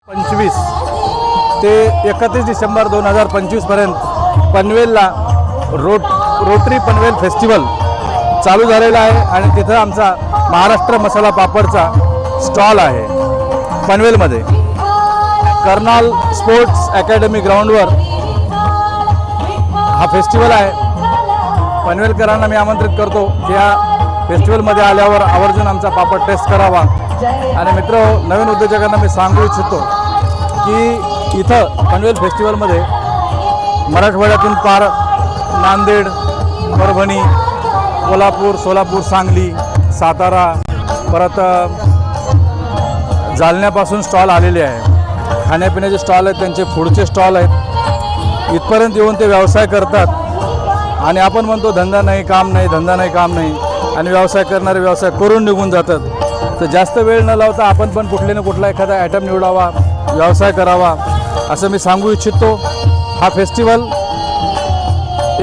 25 ते 31 डिसेंबर 2025 पर्यंत पनवेलला रोटरी पनवेल फेस्टिवल चालू झालेला आहे आणि तिथं आमचा महाराष्ट्र मसाला पापडचा स्टॉल आहे पनवेलमध्ये कर्नाल स्पोर्ट्स अकॅडमी ग्राउंडवर हा फेस्टिवल आहे। पनवेलकरांना मी आमंत्रित करतो की या फेस्टिवलमध्ये आल्यावर आवर्जून आमचा पापड टेस्ट करावा। आणि मित्र नवीन उद्योजकांना मी सांगू इच्छितो की इथं पनवेल फेस्टिवलमध्ये मराठवाड्यातून पार नांदेड, परभणी, कोल्हापूर, सोलापूर, सांगली, सातारा, परत जालन्यापासून स्टॉल आलेले आहे। खाण्यापिण्याचे स्टॉल आहेत, त्यांचे फूडचे स्टॉल आहेत। इथपर्यंत येऊन ते व्यवसाय करतात आणि आपण म्हणतो धंदा नाही काम नाही, धंदा नाही काम नाही, आणि व्यवसाय करणारे व्यवसाय करून निघून जातात। तर जास्त वेळ न लावता आपण पण कुठले ना कुठला एखादा आयटम निवडावा, व्यवसाय करावा असं मी सांगू इच्छितो। हा फेस्टिवल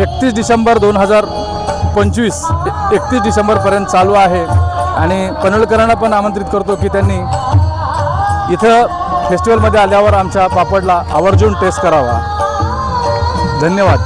31 डिसेंबर 2025 31 डिसेंबरपर्यंत चालू आहे आणि पनवेलकरांना पण आमंत्रित करतो की त्यांनी इथं फेस्टिवलमध्ये आल्यावर आमच्या पापडला आवर्जून टेस्ट करावा। धन्यवाद।